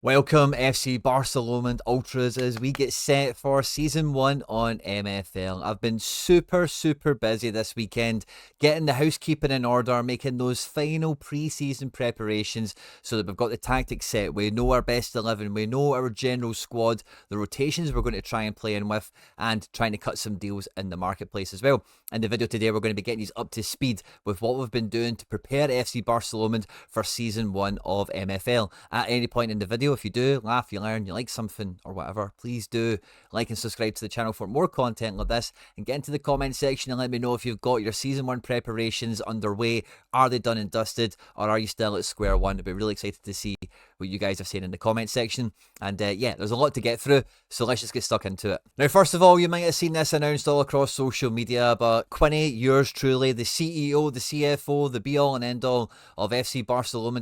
Welcome FC Barcelona and Ultras as we get set for Season 1 on MFL. I've been super busy this weekend getting the housekeeping in order, making those final pre-season preparations so that we've got the tactics set. We know our best 11, we know our general squad, the rotations we're going to try and play in with, and trying to cut some deals in the marketplace as well. In the video today, we're going to be getting you up to speed with what we've been doing to prepare FC Barcelona for Season 1 of MFL. At any point in the video, if you do laugh, you learn, you like something or whatever, please do like and subscribe to the channel for more content like this, and get into the comment section and let me know if you've got your Season 1 preparations underway. Are they done and dusted, or are you still at square one? I'd be really excited to see what you guys are saying in the comment section. And yeah, there's a lot to get through, so let's just get stuck into it. Now, first of all, you might have seen this announced all across social media, but Quinny, yours truly, the CEO, the CFO, the be-all and end-all of FC Barcelona,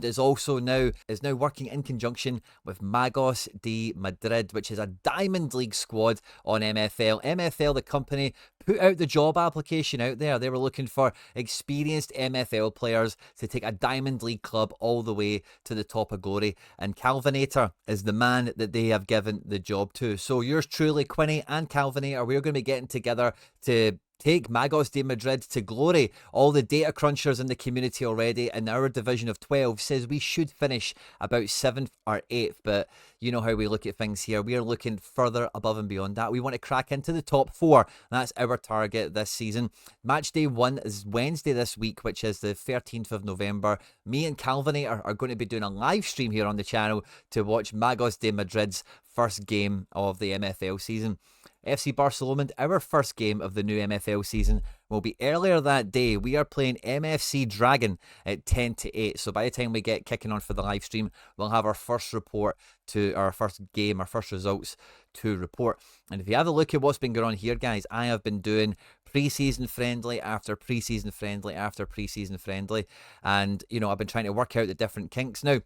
is now working in conjunction with Magos de Madrid, which is a Diamond League squad on MFL. MFL, the company, put out the job application out there. They were looking for experienced MFL players to take a Diamond League club all the way to the top of glory, and Calvinator is the man that they have given the job to. So yours truly, Quinny and Calvinator, we're going to be getting together to take Magos de Madrid to glory. All the data crunchers in the community already in our division of 12 says we should finish about 7th or 8th, but you know how we look at things here. We are looking further above and beyond that. We want to crack into the top 4. That's our target this season. Match day 1 is Wednesday this week, which is the 13th of November. Me and Calvinator are going to be doing a live stream here on the channel to watch Magos de Madrid's first game of the MFL season. FC Barcelona, our first game of the new MFL season will be earlier that day. We are playing MFC Dragon at 10 to 8. So by the time we get kicking on for the live stream, we'll have our first report to our first game, our first results to report. And if you have a look at what's been going on here, guys, I have been doing pre-season friendly after pre-season friendly after pre-season friendly. And, you know, I've been trying to work out the different kinks. Now,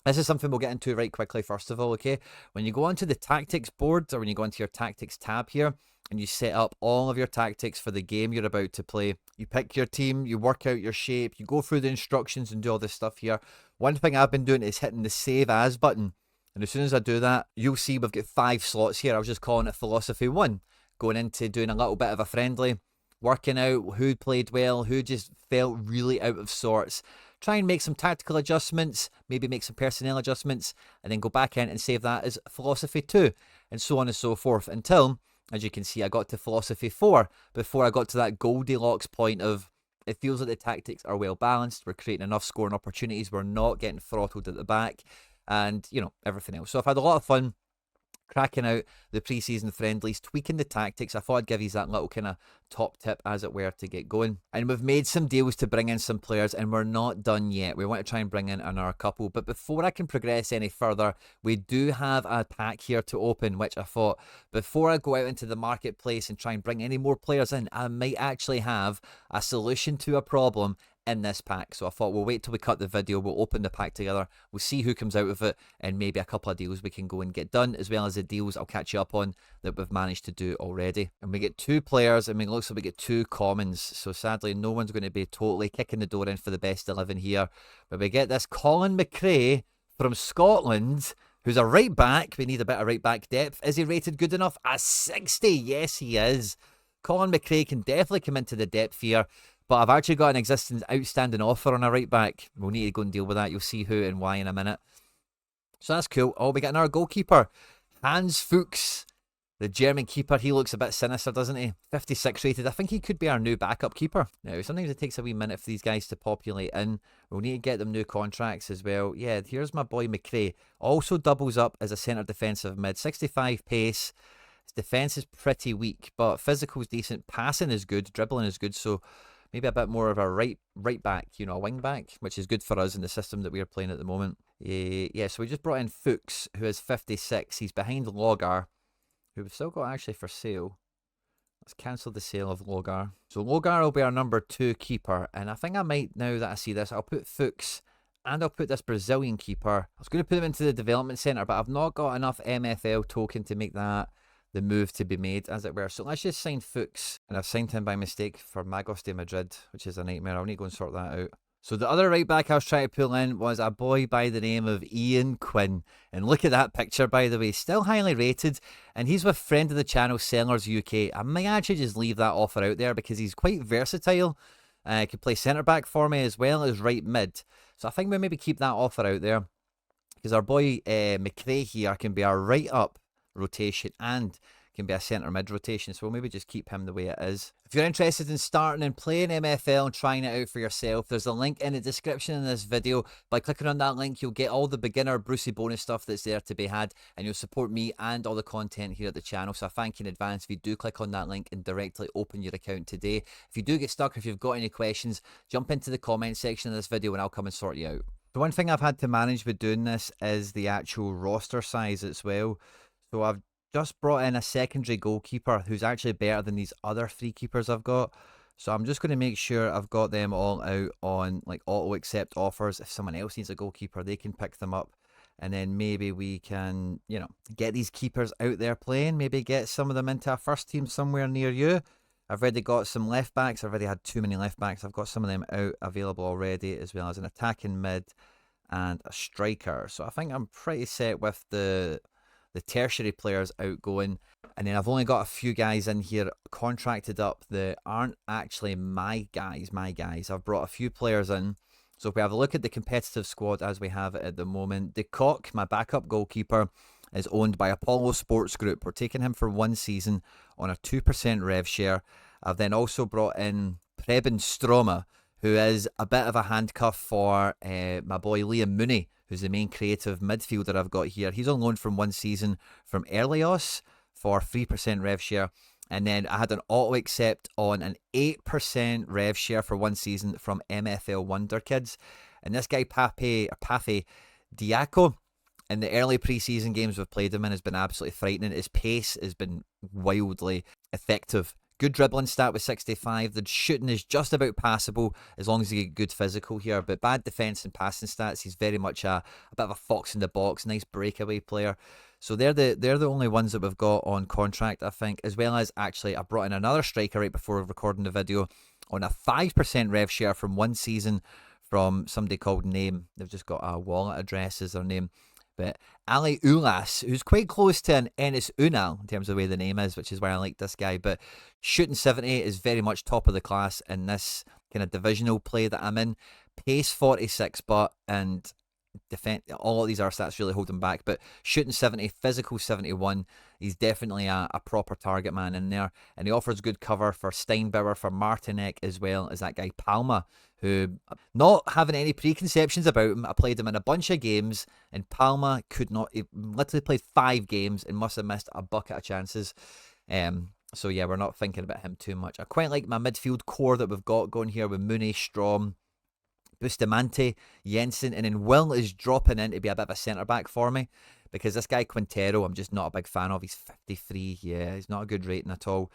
this is something we'll get into right quickly, first of all, okay? When you go onto the tactics board, or when you go into your tactics tab here, and you set up all of your tactics for the game you're about to play, you pick your team, you work out your shape, you go through the instructions and do all this stuff here. One thing I've been doing is hitting the Save As button. And as soon as I do that, you'll see we've got 5 slots here. I was just calling it Philosophy 1. Going into doing a little bit of a friendly, working out who played well, who just felt really out of sorts. Try and make some tactical adjustments, maybe make some personnel adjustments, and then go back in and save that as Philosophy 2, and so on and so forth, until, as you can see, I got to Philosophy 4 before I got to that Goldilocks point of, it feels like the tactics are well balanced, we're creating enough scoring opportunities, we're not getting throttled at the back, and, you know, everything else. So I've had a lot of fun cracking out the pre-season friendlies, tweaking the tactics. I thought I'd give you that little kind of top tip, as it were, to get going. And we've made some deals to bring in some players, and we're not done yet. We want to try and bring in another couple. But before I can progress any further, we do have a pack here to open, which I thought, before I go out into the marketplace and try and bring any more players in, I might actually have a solution to a problem in this pack. So I thought we'll wait till we cut the video, we'll open the pack together, we'll see who comes out of it, and maybe a couple of deals we can go and get done, as well as the deals I'll catch you up on that we've managed to do already. And we get 2 players, and it looks like we get 2 commons, so sadly no one's going to be totally kicking the door in for the best 11 here. But we get this Colin McRae from Scotland, who's a right back. We need a bit of right back depth. Is he rated good enough? A 60, yes he is. Colin McRae can definitely come into the depth here. But I've actually got an existing outstanding offer on a right back. We'll need to go and deal with that. You'll see who and why in a minute. So that's cool. Oh, we got another goalkeeper. Hans Fuchs, the German keeper. He looks a bit sinister, doesn't he? 56 rated. I think he could be our new backup keeper. Now, sometimes it takes a wee minute for these guys to populate in. We'll need to get them new contracts as well. Yeah, here's my boy McRae. Also doubles up as a centre defensive mid. 65 pace. His defence is pretty weak, but physical is decent. Passing is good. Dribbling is good. So maybe a bit more of a right back, you know, a wing back, which is good for us in the system that we are playing at the moment. Yeah, so we just brought in Fuchs, who is 56. He's behind Logar, who we've still got actually for sale. Let's cancel the sale of Logar. So Logar will be our number 2 keeper, and I think I might, now that I see this, I'll put Fuchs and I'll put this Brazilian keeper. I was going to put him into the development centre, but I've not got enough MFL token to make that the move to be made, as it were. So let's just sign Fuchs, and I've signed him by mistake for Magos de Madrid, which is a nightmare. I'll need to go and sort that out. So the other right back I was trying to pull in was a boy by the name of Ian Quinn. And look at that picture, by the way. Still highly rated. And he's with friend of the channel, Sellers UK. I might actually just leave that offer out there because he's quite versatile. He could play centre-back for me as well as right mid. So I think we'll maybe keep that offer out there. Because our boy McRae here can be our right-up rotation and can be a centre mid rotation, so we'll maybe just keep him the way it is. If you're interested in starting and playing MFL and trying it out for yourself, there's a link in the description in this video. By clicking on that link, you'll get all the beginner Brucey bonus stuff that's there to be had, and you'll support me and all the content here at the channel. So I thank you in advance if you do click on that link and directly open your account today. If you do get stuck, if you've got any questions, jump into the comment section of this video and I'll come and sort you out. The one thing I've had to manage with doing this is the actual roster size as well. So I've just brought in a secondary goalkeeper who's actually better than these other 3 keepers I've got. So I'm just going to make sure I've got them all out on like auto accept offers. If someone else needs a goalkeeper, they can pick them up. And then maybe we can, you know, get these keepers out there playing. Maybe get some of them into a first team somewhere near you. I've already got some left backs. I've already had too many left backs. I've got some of them out available already, as well as an attacking mid and a striker. So I think I'm pretty set with the tertiary players outgoing. And then I've only got a few guys in here contracted up that aren't actually my guys. I've brought a few players in. So if we have a look at the competitive squad as we have it at the moment, De Kock, my backup goalkeeper, is owned by Apollo Sports Group. We're taking him for 1 season on a 2% rev share. I've then also brought in Preben Stroma, who is a bit of a handcuff for my boy Liam Mooney, who's the main creative midfielder I've got here. He's on loan from 1 season from Elios for 3% rev share. And then I had an auto accept on an 8% rev share for 1 season from MFL Wonder Kids. And this guy, Pape Diaco, in the early preseason games we've played him in, has been absolutely frightening. His pace has been wildly effective. Good dribbling stat with 65. The shooting is just about passable as long as you get good physical here. But bad defence and passing stats. He's very much a bit of a fox in the box. Nice breakaway player. So they're the only ones that we've got on contract, I think. As well as, actually, I brought in another striker right before recording the video on a 5% rev share from 1 season from somebody called Name. They've just got a wallet address as their name. But Ali Ulas, who's quite close to an Enes Unal in terms of the way the name is, which is why I like this guy. But shooting 70 is very much top of the class in this kind of divisional play that I'm in. Pace 46, and defense, all of these are stats really hold him back. But shooting 70, physical 71, he's definitely a proper target man in there. And he offers good cover for Steinbauer, for Martinek, as well as that guy Palma, who, not having any preconceptions about him, I played him in a bunch of games, and Palma could not, he literally played 5 games and must have missed a bucket of chances. So yeah, we're not thinking about him too much. I quite like my midfield core that we've got going here with Mooney, Strom, Bustamante, Jensen, and then Will is dropping in to be a bit of a centre-back for me, because this guy Quintero I'm just not a big fan of. He's 53, yeah, he's not a good rating at all.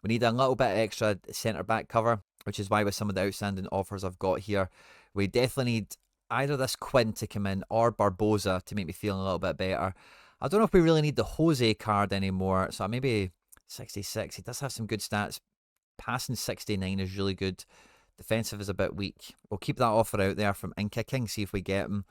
We need a little bit extra centre-back cover, which is why with some of the outstanding offers I've got here, we definitely need either this Quinn to come in or Barbosa to make me feel a little bit better. I don't know if we really need the Jose card anymore, so maybe 66. He does have some good stats. Passing 69 is really good. Defensive is a bit weak. We'll keep that offer out there from Inca King, see if we get him.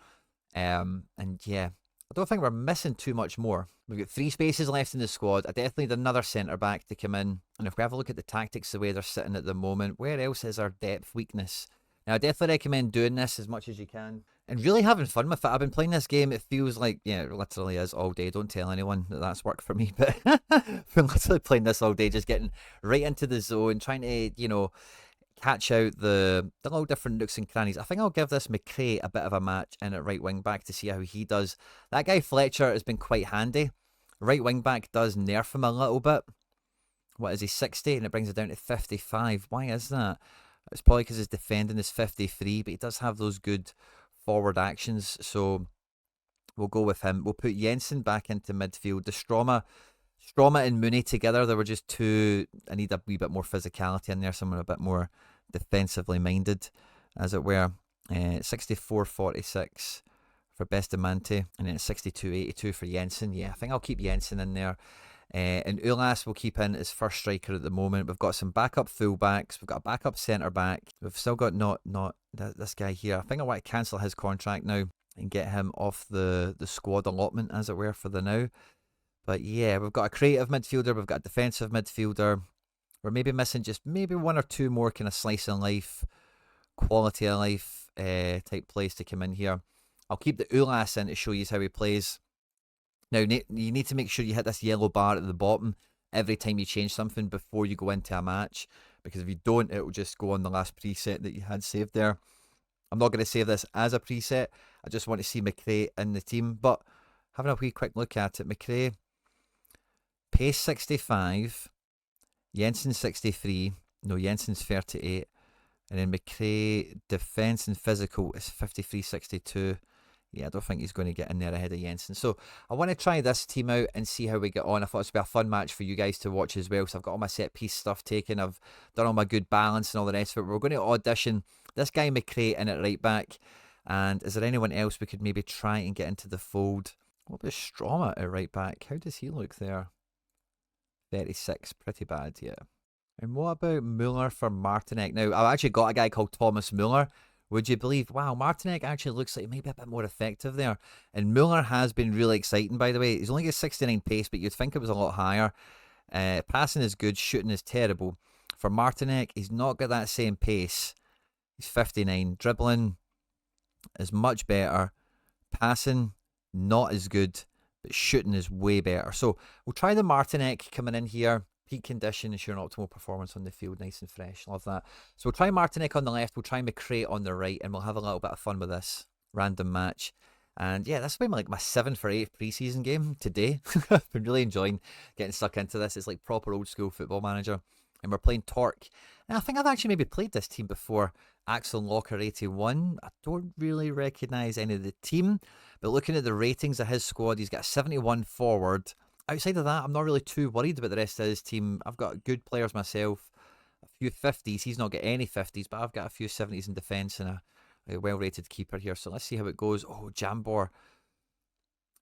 And yeah, I don't think we're missing too much more. We've got 3 spaces left in the squad. I definitely need another centre-back to come in. And if we have a look at the tactics, the way they're sitting at the moment, where else is our depth weakness? Now, I definitely recommend doing this as much as you can and really having fun with it. I've been playing this game. It feels like, yeah, it literally is all day. Don't tell anyone that that's work for me. But I've been literally playing this all day, just getting right into the zone, trying to, you know, catch out the little different nooks and crannies. I think I'll give this McRae a bit of a match in at right wing back to see how he does. That guy Fletcher has been quite handy. Right wing back does nerf him a little bit. What is he, 60? And it brings it down to 55. Why is that? It's probably because his defending is 53, but he does have those good forward actions. So we'll go with him. We'll put Jensen back into midfield. The Stroma and Mooney together, they were just too... I need a wee bit more physicality in there, someone a bit more defensively minded, as it were. 64-46 for Bustamante, and then 62-82 for Jensen. Yeah, I think I'll keep Jensen in there. And Ulas will keep in as first striker at the moment. We've got some backup fullbacks. We've got a backup centre-back. We've still got not this guy here. I think I want to cancel his contract now and get him off the squad allotment, as it were, for the now. But yeah, we've got a creative midfielder, we've got a defensive midfielder. We're maybe missing just maybe one or two more kind of slice of life, quality of life type plays to come in here. I'll keep the Ulas in to show you how he plays. Now, you need to make sure you hit this yellow bar at the bottom every time you change something before you go into a match, because if you don't, it will just go on the last preset that you had saved there. I'm not going to save this as a preset. I just want to see McRae in the team. But having a wee quick look at it, McRae, pace 65, Jensen 63, no, Jensen's 38, and then McRae, defence and physical is 53-62. Yeah, I don't think he's going to get in there ahead of Jensen. So I want to try this team out and see how we get on. I thought this would be a fun match for you guys to watch as well. So I've got all my set piece stuff taken. I've done all my good balance and all the rest of it. We're going to audition this guy McRae in at right back. And is there anyone else we could maybe try and get into the fold? What about Stroma at right back? How does he look there? 36, pretty bad, yeah. And what about Muller for Martinek? Now, I've actually got a guy called Thomas Muller. Would you believe, wow, Martinek actually looks like maybe a bit more effective there. And Muller has been really exciting, by the way. He's only got 69 pace, but you'd think it was a lot higher. Passing is good, shooting is terrible. For Martinek, he's not got that same pace. He's 59. Dribbling is much better. Passing, not as good, but shooting is way better. So we'll try the Martinek coming in here. Peak condition, ensure an optimal performance on the field, nice and fresh. Love that. So we'll try Martinek on the left, we'll try McRae on the right, and we'll have a little bit of fun with this random match. And yeah, this will be like my 7th or 8th preseason game today. I've been really enjoying getting stuck into this. It's like proper old school Football Manager. And we're playing Torque. And I think I've actually maybe played this team before. Axel Locker 81. I don't really recognise any of the team, but looking at the ratings of his squad, he's got a 71 forward. Outside of that, I'm not really too worried about the rest of his team. I've got good players myself, a few 50s. He's not got any 50s, but I've got a few 70s in defence and a well-rated keeper here. So let's see how it goes. Oh, Jambor.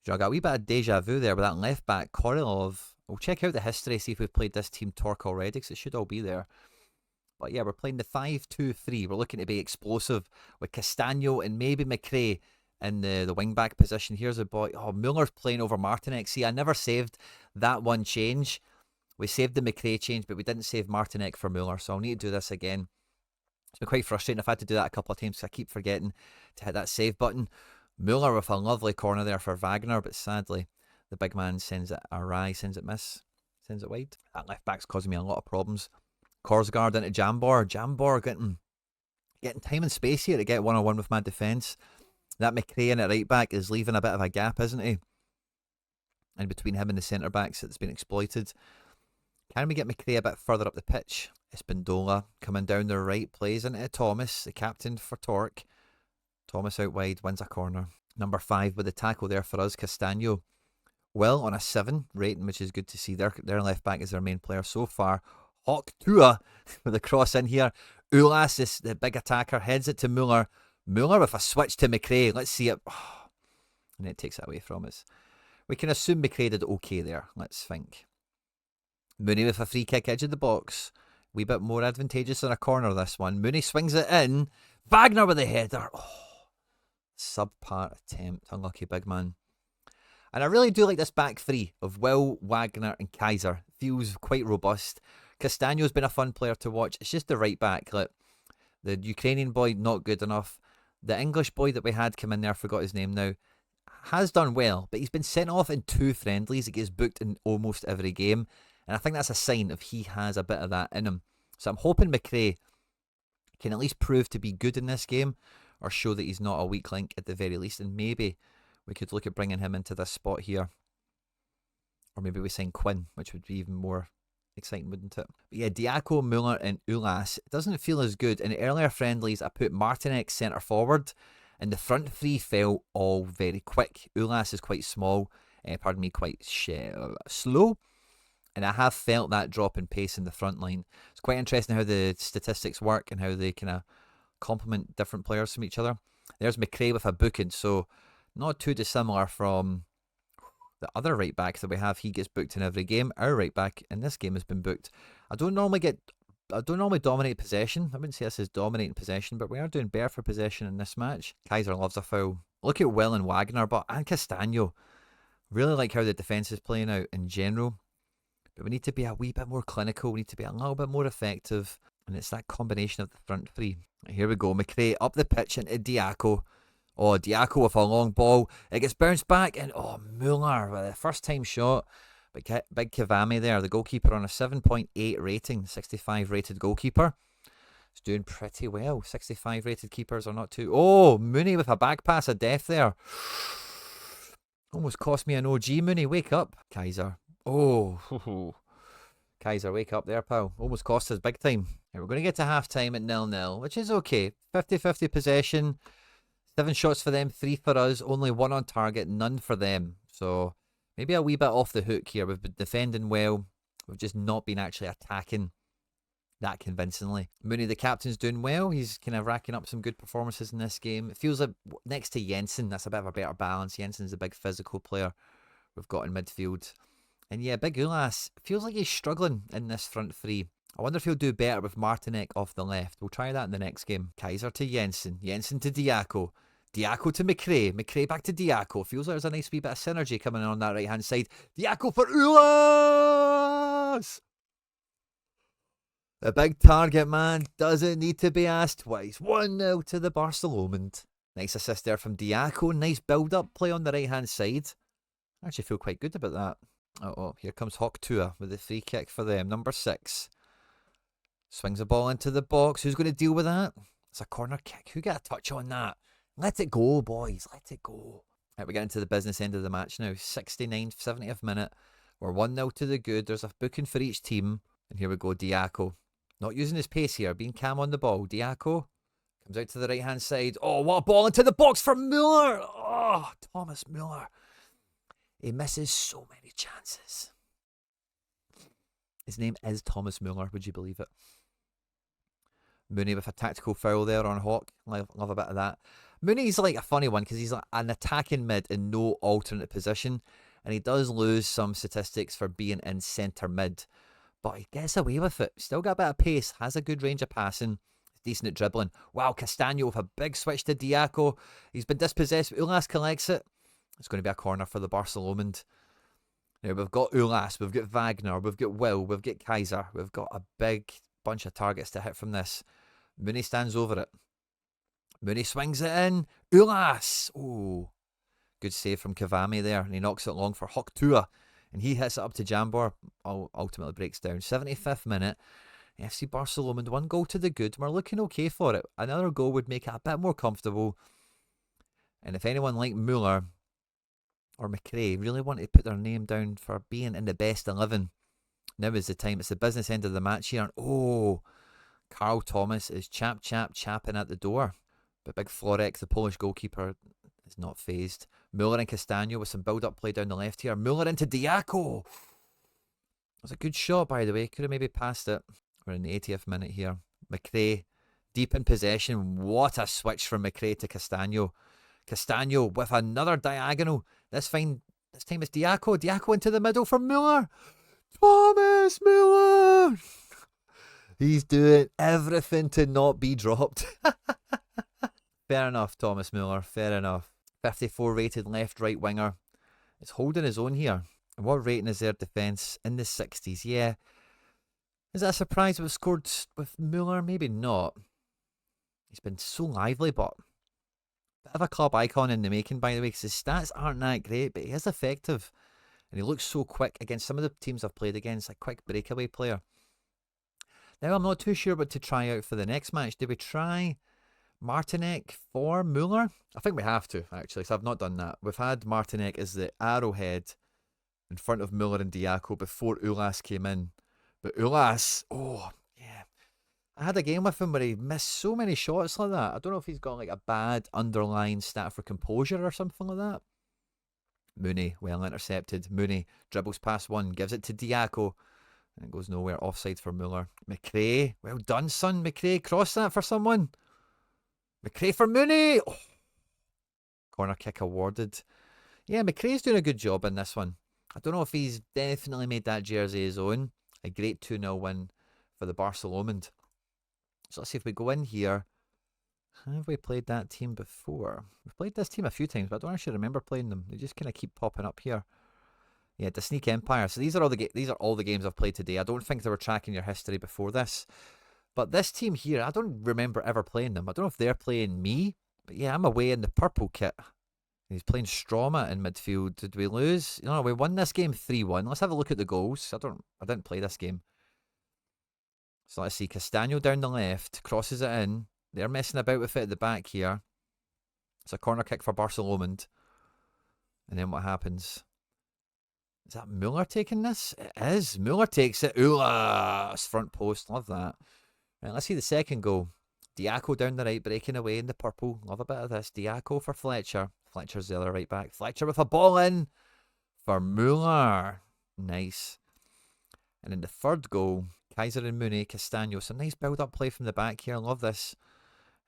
I got a wee bit of deja vu there with that left back, Korolov. We'll check out the history, see if we've played this team Torque already, because it should all be there. But yeah, we're playing the 5-2-3. We're looking to be explosive with Castagno and maybe McRae in the wing-back position. Here's a boy. Oh, Muller's playing over Martinek. See, I never saved that one change. We saved the McRae change, but we didn't save Martinek for Muller, so I'll need to do this again. It's been quite frustrating. I've had to do that a couple of times because I keep forgetting to hit that save button. Muller with a lovely corner there for Wagner, but sadly, the big man sends it awry, sends it wide. That left-back's causing me a lot of problems. Korsgaard into Jambor. Jambor getting time and space here to get one-on-one with my defence. That McRae in at right back is leaving a bit of a gap, isn't he? And between him and the centre backs, it's been exploited. Can we get McRae a bit further up the pitch? Espindola coming down the right, plays into Thomas, the captain for Torque. Thomas out wide, wins a corner. Number 5 with the tackle there for us, Castagno. Well, on a 7 rating, which is good to see. Their left back is their main player so far. Hawk Tua with a cross in here. Ulas is the big attacker, heads it to Muller. Muller with a switch to McRae. Let's see it. Oh, and it takes it away from us. We can assume McRae did okay there. Let's think. Mooney with a free kick edge of the box. Wee bit more advantageous than a corner, this one. Mooney swings it in. Wagner with the header. Oh, subpar attempt. Unlucky big man. And I really do like this back three of Will, Wagner and Kaiser. Feels quite robust. Castagno's been a fun player to watch. It's just the right back. Like, the Ukrainian boy, not good enough. The English boy that we had come in there, forgot his name now, has done well, but he's been sent off in 2 friendlies. He gets booked in almost every game. And I think that's a sign of he has a bit of that in him. So I'm hoping McRae can at least prove to be good in this game, or show that he's not a weak link at the very least. And maybe we could look at bringing him into this spot here. Or maybe we sign Quinn, which would be even more exciting, wouldn't it? But yeah, Diaco, Muller and Ulas. It doesn't feel as good. In earlier friendlies, I put Martinek centre forward, and the front three felt all very quick. Ulas is quite small, quite slow. And I have felt that drop in pace in the front line. It's quite interesting how the statistics work and how they kind of complement different players from each other. There's McRae with a booking, so not too dissimilar from the other right back that we have. He gets booked in every game. Our right back in this game has been booked. I don't normally get I don't normally dominate possession. I wouldn't say this is dominating possession, but we are doing better for possession in this match. Kaiser loves a foul. Look at Will and Wagner, and Castano. Really like how the defence is playing out in general. But we need to be a wee bit more clinical. We need to be a little bit more effective. And it's that combination of the front three. Here we go. McRae up the pitch into Diaco. Oh, Diaco with a long ball. It gets bounced back. And Muller with a first time shot. But big Cavani there, the goalkeeper on a 7.8 rating. 65 rated goalkeeper. He's doing pretty well. 65 rated keepers are not too... Oh, Mooney with a back pass of death there. Almost cost me an OG. Mooney, wake up. Kaiser. Oh, Kaiser, wake up there, pal. Almost cost us big time. Right, we're going to get to half-time at 0-0, which is okay. 50-50 possession. 7 shots for them, 3 for us. Only 1 on target, none for them. So maybe a wee bit off the hook here. We've been defending well. We've just not been actually attacking that convincingly. Mooney, the captain's doing well. He's kind of racking up some good performances in this game. It feels like next to Jensen, that's a bit of a better balance. Jensen's a big physical player we've got in midfield. And yeah, Big Ulas feels like he's struggling in this front three. I wonder if he'll do better with Martinek off the left. We'll try that in the next game. Kaiser to Jensen. Jensen to Diaco. Diaco to McRae. McRae back to Diaco. Feels like there's a nice wee bit of synergy coming on that right-hand side. Diaco for Ulas! The big target man doesn't need to be asked twice. 1-0 to the Barcelona. Nice assist there from Diaco. Nice build-up play on the right-hand side. I actually feel quite good about that. Oh, here comes Hawk Tua with the free kick for them. Number 6. Swings the ball into the box. Who's going to deal with that? It's a corner kick. Who got a touch on that? Let it go, boys. Let it go. Right, we get into the business end of the match now. 69th, 70th minute. We're 1-0 to the good. There's a booking for each team. And here we go, Diaco. Not using his pace here. Being calm on the ball. Diaco comes out to the right-hand side. Oh, what a ball into the box for Muller. Oh, Thomas Muller. He misses so many chances. His name is Thomas Muller. Would you believe it? Mooney with a tactical foul there on Hawk. Love a bit of that. Mooney's like a funny one because he's like an attacking mid in no alternate position. And he does lose some statistics for being in centre mid. But he gets away with it. Still got a bit of pace. Has a good range of passing. Decent at dribbling. Wow, Castano with a big switch to Diaco. He's been dispossessed. Ulas collects it. It's going to be a corner for the Barcelona. Now we've got Ulas, we've got Wagner, we've got Will, we've got Kaiser. We've got a big bunch of targets to hit from this. Mooney stands over it. Mooney swings it in. Ulas! Oh, good save from Cavani there. And he knocks it long for Hawk Tua. And he hits it up to Jambor. Ultimately breaks down. 75th minute. FC Barcelona, 1 goal to the good. We're looking okay for it. Another goal would make it a bit more comfortable. And if anyone like Muller or McRae really want to put their name down for being in the best 11, now is the time. It's the business end of the match here. And oh, Carl Thomas is chapping at the door. But big Florek, the Polish goalkeeper, is not phased. Muller and Castano with some build-up play down the left here. Muller into Diaco. It was a good shot, by the way. Could have maybe passed it. We're in the 80th minute here. McRae, deep in possession. What a switch from McRae to Castano. Castano with another diagonal. This time it's Diaco. Diaco into the middle for Muller. Thomas Muller. He's doing everything to not be dropped. Fair enough, Thomas Muller. Fair enough. 54 rated left-right winger. It's holding his own here. And what rating is their defence? In the 60s. Yeah. Is that a surprise we've scored with Muller? Maybe not. He's been so lively, but bit of a club icon in the making, by the way, because his stats aren't that great, but he is effective. And he looks so quick against some of the teams I've played against, a quick breakaway player. Now, I'm not too sure what to try out for the next match. Do we try Martinek for Muller? I think we have to, actually, because I've not done that. We've had Martinek as the arrowhead in front of Muller and Diaco before Ulas came in. But Ulas, oh, yeah. I had a game with him where he missed so many shots like that. I don't know if he's got like a bad underlying stat for composure or something like that. Mooney, well intercepted. Mooney dribbles past one, gives it to Diaco. And it goes nowhere. Offside for Muller. McRae, well done, son. McRae, cross that for someone. McRae for Mooney. Oh. Corner kick awarded. Yeah, McRae's doing a good job in this one. I don't know if he's definitely made that jersey his own. A great 2-0 win for the Barcelona. So let's see if we go in here. Have we played that team before? We've played this team a few times, but I don't actually remember playing them. They just kind of keep popping up here. Yeah, the Sneak Empire. So these are all the games I've played today. I don't think they were tracking your history before this. But this team here, I don't remember ever playing them. I don't know if they're playing me. But yeah, I'm away in the purple kit. He's playing Stroma in midfield. Did we lose? No, we won this game 3-1. Let's have a look at the goals. I didn't play this game. So let's see. Castano down the left. Crosses it in. They're messing about with it at the back here. It's a corner kick for Barcelona. And then what happens? Is that Muller taking this? It is. Muller takes it. Ooh, front post. Love that. Right, let's see the second goal. Diaco down the right, breaking away in the purple. Love a bit of this. Diaco for Fletcher. Fletcher's the other right back. Fletcher with a ball in for Muller. Nice. And in the third goal, Kaiser and Mooney, Castano. Some nice build-up play from the back here. Love this.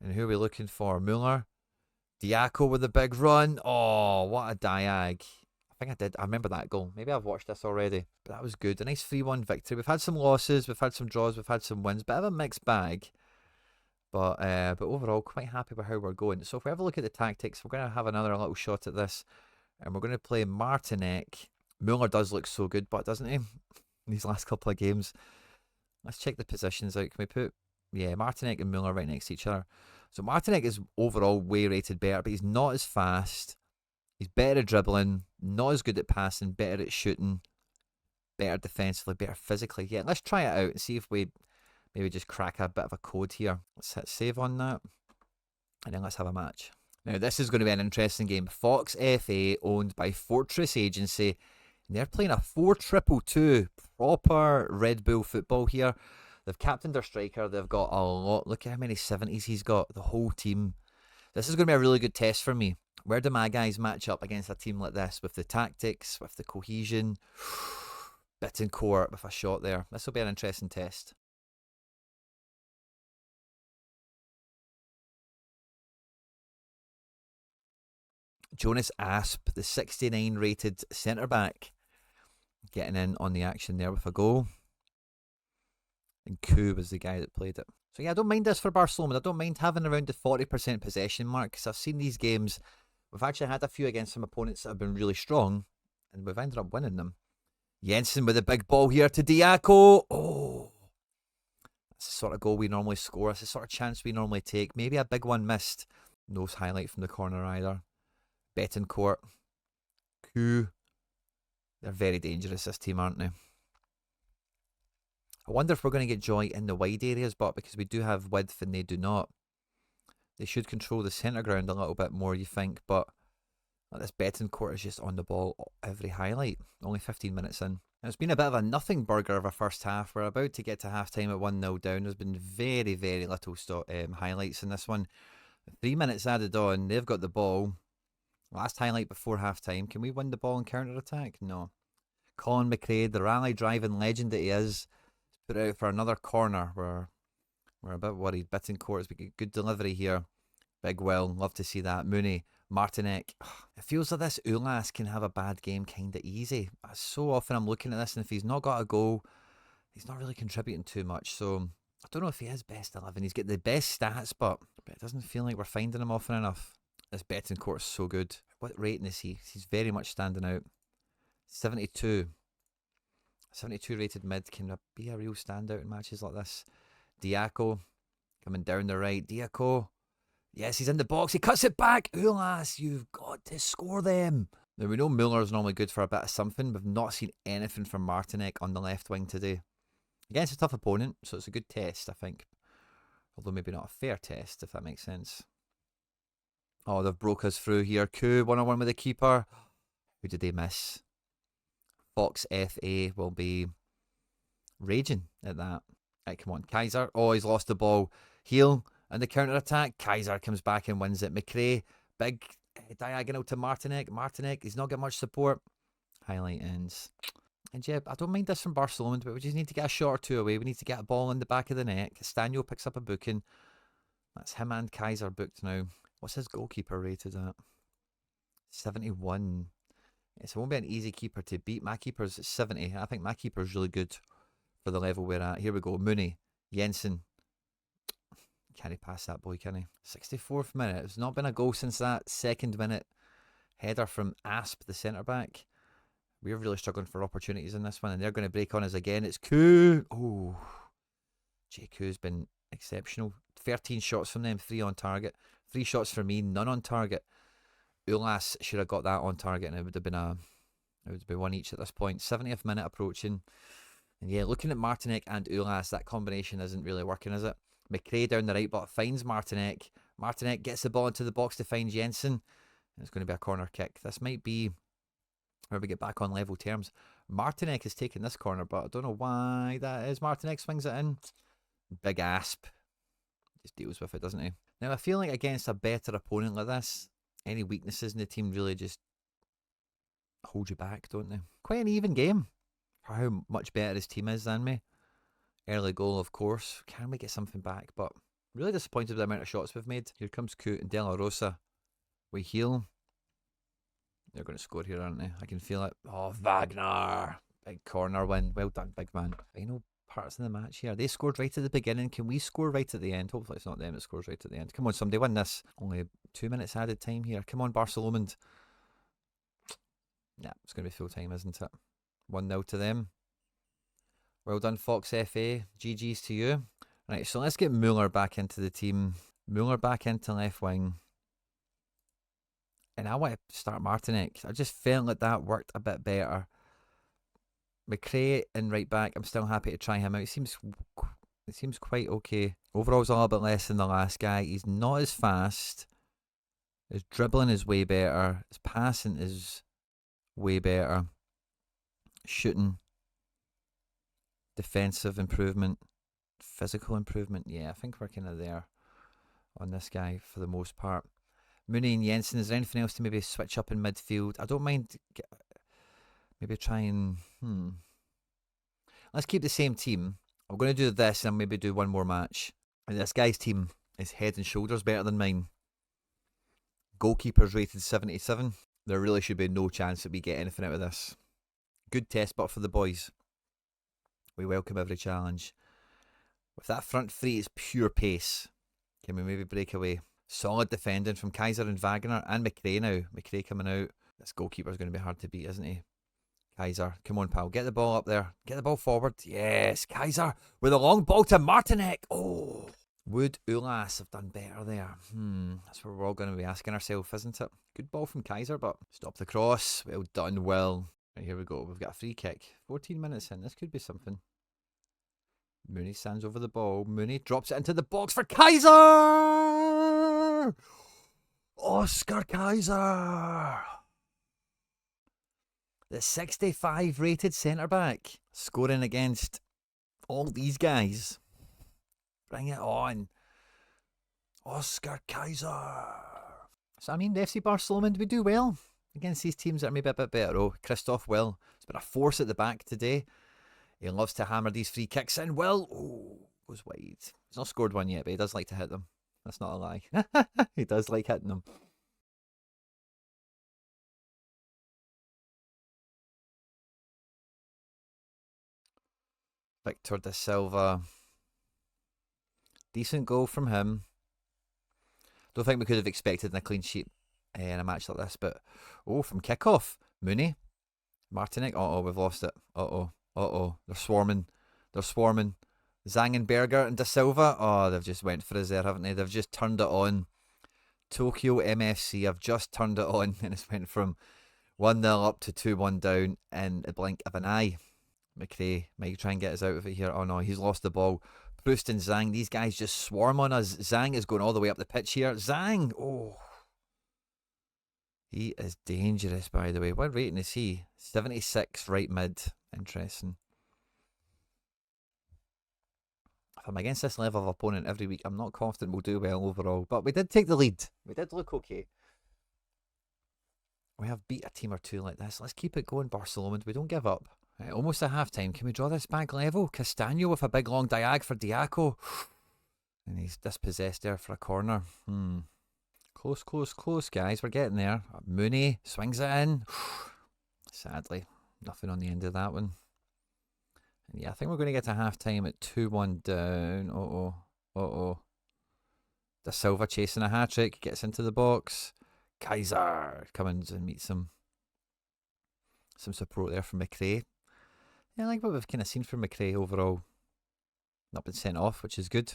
And who are we looking for? Muller. Diaco with a big run. Oh, what a diag. I think I did. I remember that goal. Maybe I've watched this already. But that was good. A nice 3-1 victory. We've had some losses. We've had some draws. We've had some wins. Bit of a mixed bag. But overall, quite happy with how we're going. So if we have a look at the tactics, we're going to have another little shot at this. And we're going to play Martinek. Muller does look so good, but doesn't he? These last couple of games. Let's check the positions out. Can we put... Yeah, Martinek and Muller right next to each other. So Martinek is overall way rated better, but he's not as fast. He's better at dribbling, not as good at passing, better at shooting, better defensively, better physically. Yeah, let's try it out and see if we maybe just crack a bit of a code here. Let's hit save on that. And then let's have a match. Now, this is going to be an interesting game. Fox FA, owned by Fortress Agency. And they're playing a 4-2-2. Proper Red Bull football here. They've captained their striker. They've got a lot. Look at how many 70s he's got. The whole team. This is going to be a really good test for me. Where do my guys match up against a team like this? With the tactics, with the cohesion. Bittencourt with a shot there. This will be an interesting test. Jonas Asp, the 69 rated centre-back, getting in on the action there with a goal. And Koo was the guy that played it. So yeah, I don't mind this for Barcelona. I don't mind having around the 40% possession mark, because I've seen these games. We've actually had a few against some opponents that have been really strong, and we've ended up winning them. Jensen with a big ball here to Diaco. Oh, that's the sort of goal we normally score. That's the sort of chance we normally take. Maybe a big one missed. No highlight from the corner either. Bettencourt. Koo. They're very dangerous, this team, aren't they? I wonder if we're going to get joy in the wide areas, but because we do have width and they do not. They should control the centre ground a little bit more, you think, but this Bettencourt is just on the ball every highlight. Only 15 minutes in. And it's been a bit of a nothing burger of a first half. We're about to get to half-time at 1-0 down. There's been very, very little highlights in this one. 3 minutes added on. They've got the ball. Last highlight before half-time. Can we win the ball in counter-attack? No. Colin McRae, the rally-driving legend that he is, put it out for another corner. We're a bit worried. Bittencourt has been good delivery here. Big Will, love to see that. Mooney, Martinek. It feels like this Ulas can have a bad game kind of easy. So often I'm looking at this, and if he's not got a goal, he's not really contributing too much. So I don't know if he is best 11. He's got the best stats, but it doesn't feel like we're finding him often enough. This Bettencourt is so good. What rating is he? He's very much standing out. 72. 72 rated mid. Can be a real standout in matches like this. Diaco coming down the right. Diaco. Yes, he's in the box. He cuts it back. Ulas, you've got to score them. Now, we know Muller's normally good for a bit of something. We've not seen anything from Martinek on the left wing today. Against a tough opponent, so it's a good test, I think. Although maybe not a fair test, if that makes sense. Oh, they've broke us through here. Koo, 1-on-1 with the keeper. Who did they miss? Fox FA will be raging at that. Right, come on. Kaiser. Oh, he's lost the ball. Heel and the counter-attack. Kaiser comes back and wins it. McRae, big diagonal to Martinek. Martinek, he's not got much support. Highlight ends. And yeah, I don't mind this from Barcelona, but we just need to get a shot or two away. We need to get a ball in the back of the net. Castano picks up a booking. That's him and Kaiser booked now. What's his goalkeeper rated at? 71. Yeah, so it won't be an easy keeper to beat. My keeper's at 70. I think my keeper's really good for the level we're at. Here we go. Mooney. Jensen. Can he pass that boy, can he? 64th minute. It's not been a goal since that second minute header from Asp, the centre-back. We're really struggling for opportunities in this one, and they're going to break on us again. It's Koo. Oh, J.Koo's been exceptional. 13 shots from them, 3 on target. 3 shots for me, none on target. Ulas should have got that on target, and it would have been one each at this point. 70th minute approaching. And yeah, looking at Martinek and Ulas, that combination isn't really working, is it? McRae down the right, but finds Martinek. Martinek gets the ball into the box to find Jensen. It's going to be a corner kick. This might be where we get back on level terms. Martinek has taken this corner, but I don't know why that is. Martinek swings it in. Big Asp. Just deals with it, doesn't he? Now, I feel like against a better opponent like this, any weaknesses in the team really just hold you back, don't they? Quite an even game for how much better his team is than me. Early goal, of course. Can we get something back? But really disappointed with the amount of shots we've made. Here comes Coot and De La Rosa. We heal. They're going to score here, aren't they? I can feel it. Oh, Wagner. Big corner win. Well done, big man. Final parts of the match here. They scored right at the beginning. Can we score right at the end? Hopefully it's not them that scores right at the end. Come on, somebody win this. Only 2 minutes added time here. Come on, Barcelona. Yeah, it's going to be full time, isn't it? 1-0 to them. Well done, Fox FA. GG's to you. Right, so let's get Muller back into the team. Muller back into left wing. And I want to start Martinek. I just felt like that worked a bit better. McRae in right back. I'm still happy to try him out. It seems quite okay. Overall's a little bit less than the last guy. He's not as fast. His dribbling is way better. His passing is way better. Shooting. Defensive improvement. Physical improvement. Yeah, I think we're kind of there on this guy for the most part. Mooney and Jensen, is there anything else to maybe switch up in midfield? I don't mind maybe try and... Let's keep the same team. I'm going to do this and maybe do one more match. And this guy's team is head and shoulders better than mine. Goalkeeper's rated 77. There really should be no chance that we get anything out of this. Good test, but for the boys. We welcome every challenge. With that front three, it's pure pace. Can we maybe break away? Solid defending from Kaiser and Wagner and McRae now. McRae coming out. This goalkeeper's going to be hard to beat, isn't he? Kaiser, come on, pal. Get the ball up there. Get the ball forward. Yes, Kaiser with a long ball to Martinek. Oh, would Ulas have done better there? That's what we're all going to be asking ourselves, isn't it? Good ball from Kaiser, but stop the cross. Well done, Will. Right, here we go. We've got a free kick. 14 minutes in. This could be something. Mooney stands over the ball. Mooney drops it into the box for Kaiser! Oscar Kaiser! The 65 rated centre-back. Scoring against all these guys. Bring it on. Oscar Kaiser! So, I mean, the FC Barcelona, do we do well against these teams that are maybe a bit better? Oh, Christoph Will. It's been a force at the back today. He loves to hammer these free kicks in. Will, oh, goes wide. He's not scored one yet, but he does like to hit them. That's not a lie. He does like hitting them. Victor da Silva. Decent goal from him. Don't think we could have expected a clean sheet in a match like this, but oh, from kickoff. Mooney. Martinek. Uh-oh, we've lost it. Uh-oh. Uh-oh. They're swarming. They're swarming. Zangenberger and Da Silva. Oh, they've just went for us there, haven't they? They've just turned it on. Tokyo MFC have just turned it on, and it's went from 1-0 up to 2-1 down in a blink of an eye. McRae might try and get us out of it here. Oh no, he's lost the ball. Proust and Zhang, these guys just swarm on us. Zhang is going all the way up the pitch here. Zhang! Oh. He is dangerous, by the way. What rating is he? 76 right mid. Interesting. If I'm against this level of opponent every week, I'm not confident we'll do well overall. But we did take the lead. We did look okay. We have beat a team or two like this. Let's keep it going, Barcelona. We don't give up. Right, almost at half-time. Can we draw this back level? Castano with a big long diag for Diaco. And he's dispossessed there for a corner. Close, close, close, guys. We're getting there. Mooney swings it in. Sadly, nothing on the end of that one. And yeah, I think we're going to get to half-time at 2-1 down. Uh-oh. Uh-oh. De Silva chasing a hat-trick. Gets into the box. Kaiser comes and meets some support there from McRae. Yeah, I like what we've kind of seen from McRae overall. Not been sent off, which is good.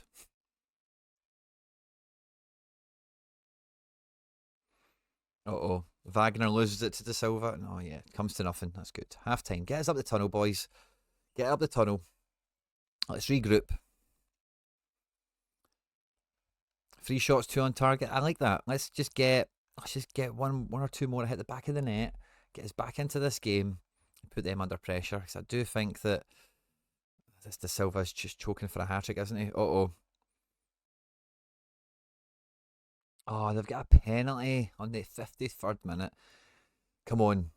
Uh-oh. Wagner loses it to De Silva. No, yeah, it comes to nothing. That's good. Half-time. Get us up the tunnel, boys. Get up the tunnel. Let's regroup. 3 shots, 2 on target. I like that. Let's just get one or two more to hit the back of the net. Get us back into this game and put them under pressure. Because I do think that this De Silva's just choking for a hat-trick, isn't he? Uh-oh. Oh, they've got a penalty on the 53rd minute. Come on.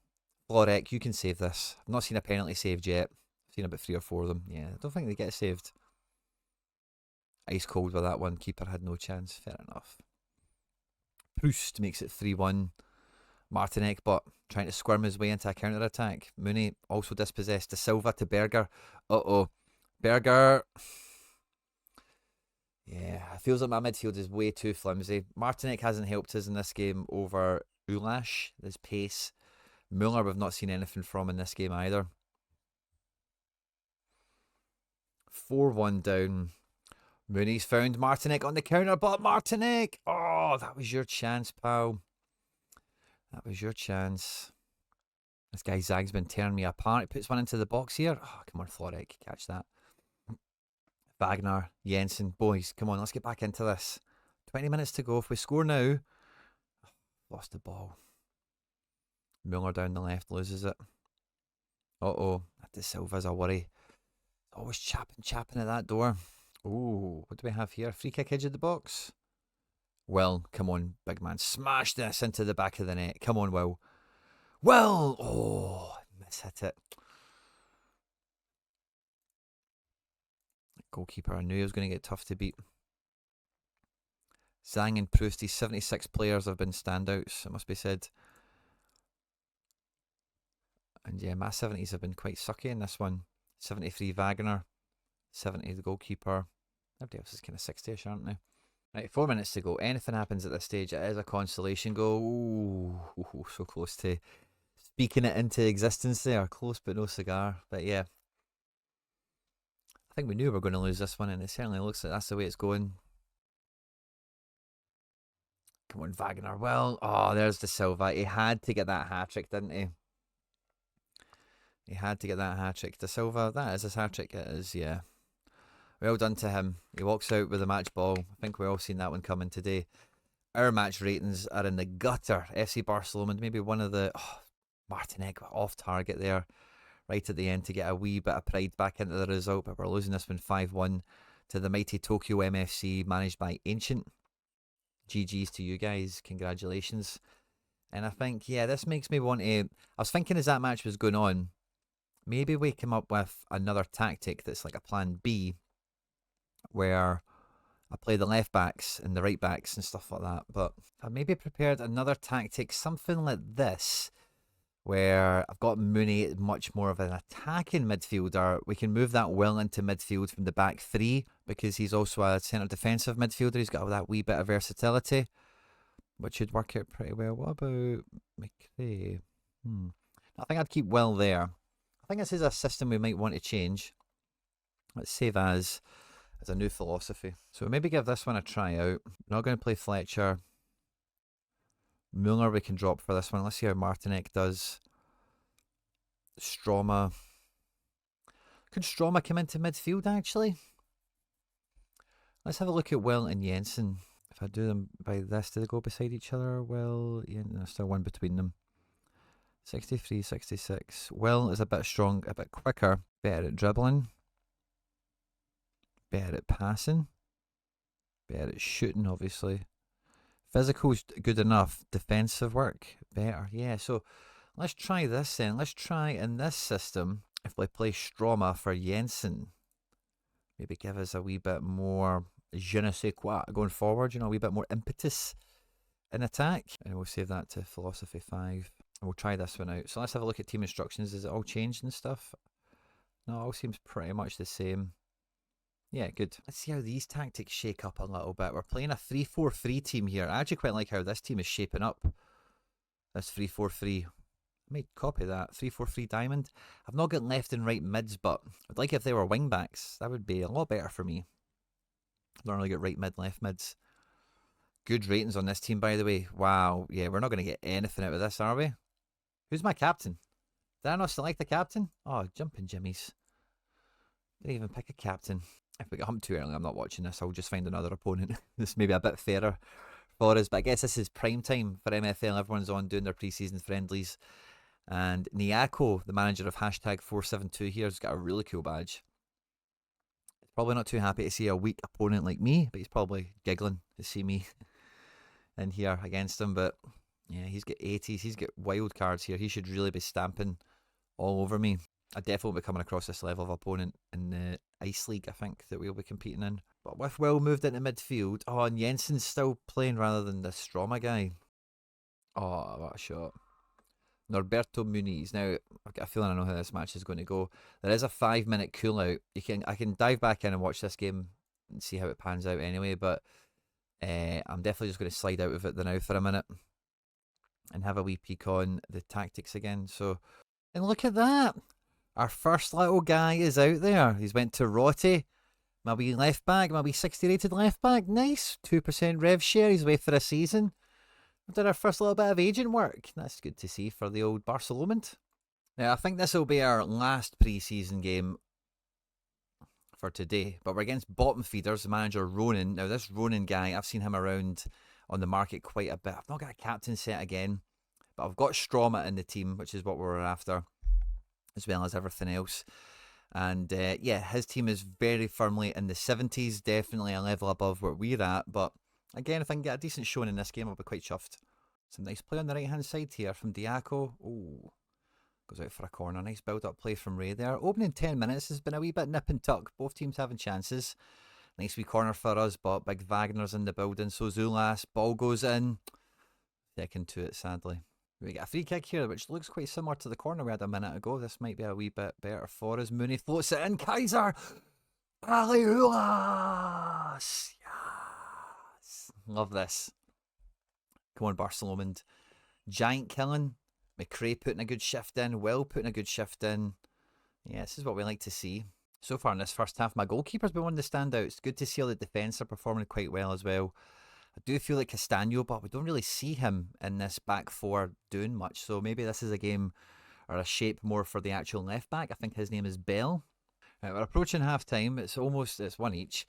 Florek, you can save this. I've not seen a penalty saved yet. I've seen about 3 or 4 of them. Yeah, I don't think they get saved. Ice cold with that one. Keeper had no chance. Fair enough. Proust makes it 3-1. Martinek, but trying to squirm his way into a counter attack. Mooney also dispossessed. De Silva to Berger. Uh-oh. Berger. Yeah, it feels like my midfield is way too flimsy. Martinek hasn't helped us in this game over Ulash. His pace. Muller we've not seen anything from in this game either. 4-1 down. Mooney's found Martinek on the counter, but Martinek! Oh, that was your chance, pal. That was your chance. This guy Zag's been tearing me apart. He puts one into the box here. Oh, come on, Florek. Catch that. Wagner, Jensen. Boys, come on, let's get back into this. 20 minutes to go. If we score now... Lost the ball. Muller down the left, loses it. Uh-oh. De Silva's a worry. Always chapping at that door. Ooh, what do we have here? Free kick edge of the box. Will, come on, big man. Smash this into the back of the net. Come on, Will. Will! Oh, mishit it. Goalkeeper, I knew he was going to get tough to beat. Zhang and Proust, these 76 players have been standouts, it must be said. And yeah, my 70s have been quite sucky in this one. 73 Wagner, 70 the goalkeeper. Everybody else is kind of 60ish, aren't they? Right, 4 minutes to go. Anything happens at this stage, it is a consolation goal. Ooh, so close to speaking it into existence there. Close but no cigar. But yeah, I think we knew we were going to lose this one, and it certainly looks like that's the way it's going. Come on, Wagner. Well, oh, there's De Silva. He had to get that hat-trick, didn't he? He had to get that hat-trick. De Silva, that is his hat-trick. It is, yeah. Well done to him. He walks out with a match ball. I think we've all seen that one coming today. Our match ratings are in the gutter. FC Barcelona, maybe one of the... Oh, Martinek off target there. Right at the end to get a wee bit of pride back into the result. But we're losing this one 5-1 to the mighty Tokyo MFC managed by Ancient. GG's to you guys. Congratulations. And I think, yeah, this makes me want to... I was thinking as that match was going on, maybe we come up with another tactic that's like a plan B, where I play the left backs and the right backs and stuff like that. But I maybe prepared another tactic, something like this, where I've got Mooney much more of an attacking midfielder. We can move that well into midfield from the back three, because he's also a centre defensive midfielder. He's got that wee bit of versatility, which should work out pretty well. What about McRae? I think I'd keep Will there. I think this is a system we might want to change. Let's save as a new philosophy. So maybe give this one a try out. We're not going to play Fletcher. Muller we can drop for this one. Let's see how Martinek does. Stroma. Could Stroma come into midfield actually? Let's have a look at Will and Jensen. If I do them by this, do they go beside each other? Will, yeah, there's still one between them. 63, 66. Will is a bit strong, a bit quicker. Better at dribbling. Better at passing. Better at shooting, obviously. Physical's good enough. Defensive work, better. Yeah, so let's try this then. Let's try in this system, if we play Stroma for Jensen, maybe give us a wee bit more je ne sais quoi going forward, you know, a wee bit more impetus in attack. And we'll save that to Philosophy 5. And we'll try this one out. So let's have a look at team instructions. Is it all changed and stuff? No, all seems pretty much the same. Yeah, good. Let's see how these tactics shake up a little bit. We're playing a 3-4-3 team here. I actually quite like how this team is shaping up. This 3-4-3. I might copy that. 3-4-3 diamond. I've not got left and right mids, but I'd like if they were wing backs. That would be a lot better for me. I don't really get right mid, left mids. Good ratings on this team, by the way. Wow. Yeah, we're not going to get anything out of this, are we? Who's my captain? Did I not select the captain? Oh, jumping jimmies. Didn't even pick a captain. If we get humped too early, I'm not watching this. I'll just find another opponent. This may be a bit fairer for us, but I guess this is prime time for MFL. Everyone's on doing their preseason friendlies. And Niako, the manager of hashtag 472 here, has got a really cool badge. He's probably not too happy to see a weak opponent like me, but he's probably giggling to see me in here against him. But yeah, he's got 80s. He's got wild cards here. He should really be stamping all over me. I definitely will be coming across this level of opponent in the Ice League, I think, that we'll be competing in. But with Will moved into midfield, oh, and Jensen's still playing rather than the Stroma guy. Oh, what a shot. Norberto Muniz. Now, I've got a feeling I know how this match is going to go. There is a 5-minute cool out. I can dive back in and watch this game and see how it pans out anyway, but I'm definitely just going to slide out of it now for a minute and have a wee peek on the tactics again. So, and look at that. Our first little guy is out there. He's went to Rotti. My wee left back, my wee 60 rated left back. Nice. 2% rev share. He's away for a season. We did our first little bit of agent work. That's good to see for the old Barcelona. Now, I think this will be our last pre-season game for today. But we're against bottom feeders, manager Ronan. Now, this Ronan guy, I've seen him around on the market quite a bit. I've not got a captain set again. But I've got Stroma in the team, which is what we're after, as well as everything else. And yeah, his team is very firmly in the 70s, definitely a level above where we're at. But again, if I can get a decent showing in this game, I'll be quite chuffed. Some nice play on the right hand side here from Diaco. Oh, goes out for a corner. Nice build up play from Ray there. Opening 10 minutes has been a wee bit nip and tuck. Both teams having chances. Nice wee corner for us, but Big Wagner's in the building. So Zulas, ball goes in. Second to it, sadly. We get a free kick here, which looks quite similar to the corner we had a minute ago. This might be a wee bit better for us. Mooney floats it in. Kaiser! Aliulas! Yes! Love this. Come on, Barcelona. Giant killing. McRae putting a good shift in. Will putting a good shift in. Yeah, this is what we like to see. So far in this first half, my goalkeeper's been one of the standouts. Good to see all the defence are performing quite well as well. I do feel like Castano, but we don't really see him in this back four doing much. So maybe this is a game or a shape more for the actual left back. I think his name is Bell. Right, we're approaching half time. It's one each.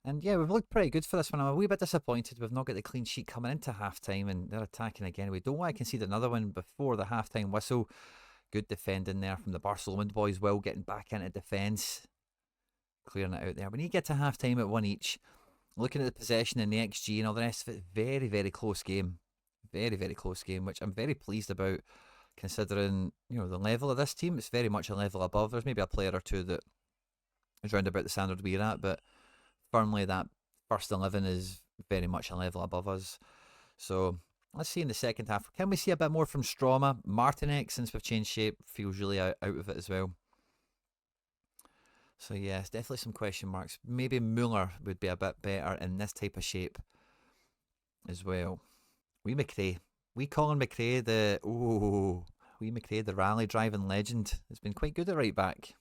And yeah, we've looked pretty good for this one. I'm a wee bit disappointed we've not got the clean sheet coming into half time and they're attacking again. We don't want to concede another one before the half time whistle. Good defending there from the Barcelona boys. Will getting back into defence. Clearing it out there. When you get to half time at one each, looking at the possession and the XG and all the rest of it, very, very close game. Very, very close game, which I'm very pleased about considering, you know, the level of this team. It's very much a level above. There's maybe a player or two that is round about the standard we're at, but firmly that first 11 is very much a level above us. So let's see in the second half. Can we see a bit more from Stroma? Martinek, since we've changed shape, feels really out of it as well. So yes, definitely some question marks. Maybe Muller would be a bit better in this type of shape as well. Wee McRae. Wee Colin McRae, the rally driving legend, has been quite good at right back.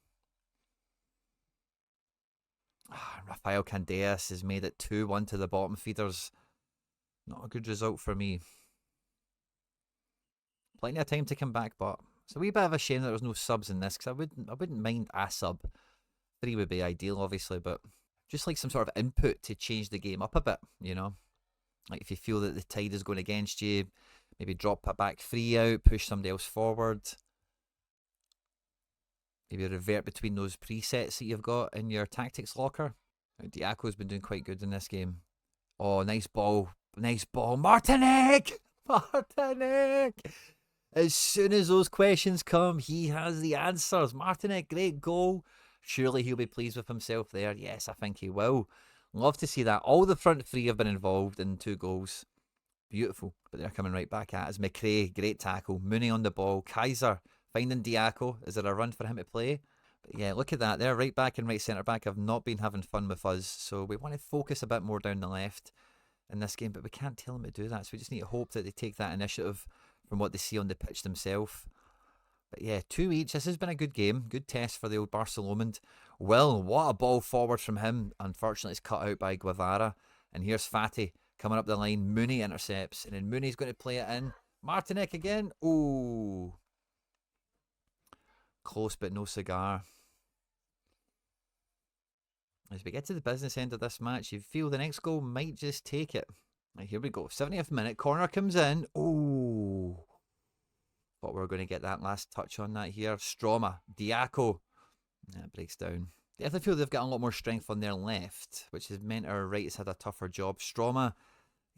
Rafael Candeas has made it 2-1 to the bottom feeders. Not a good result for me. Plenty of time to come back, but it's a wee bit of a shame that there's no subs in this, because I wouldn't mind a sub. 3 would be ideal, obviously, but just like some sort of input to change the game up a bit, you know? Like if you feel that the tide is going against you, maybe drop a back 3 out, push somebody else forward. Maybe revert between those presets that you've got in your tactics locker. Diaco's been doing quite good in this game. Oh, nice ball. Nice ball. Martinek! Martinek! As soon as those questions come, he has the answers. Martinek, great goal. Surely he'll be pleased with himself there. Yes, I think he will. Love to see that. All the front 3 have been involved in 2 goals. Beautiful. But they're coming right back at us. McRae, great tackle. Mooney on the ball. Kaiser finding Diaco. Is there a run for him to play? But yeah, look at that. There, right back and right centre back have not been having fun with us. So we want to focus a bit more down the left in this game, but we can't tell them to do that. So we just need to hope that they take that initiative from what they see on the pitch themselves. But yeah, 2 each. This has been a good game. Good test for the old Barcelona. Well, what a ball forward from him. Unfortunately, it's cut out by Guevara. And here's Fatty coming up the line. Mooney intercepts. And then Mooney's going to play it in. Martinek again. Ooh. Close but no cigar. As we get to the business end of this match, you feel the next goal might just take it. Right, here we go. 70th minute. Corner comes in. Ooh. But we're going to get that last touch on that here. Stroma. Diaco. That breaks down. Definitely feel they've got a lot more strength on their left, which has meant our right has had a tougher job. Stroma,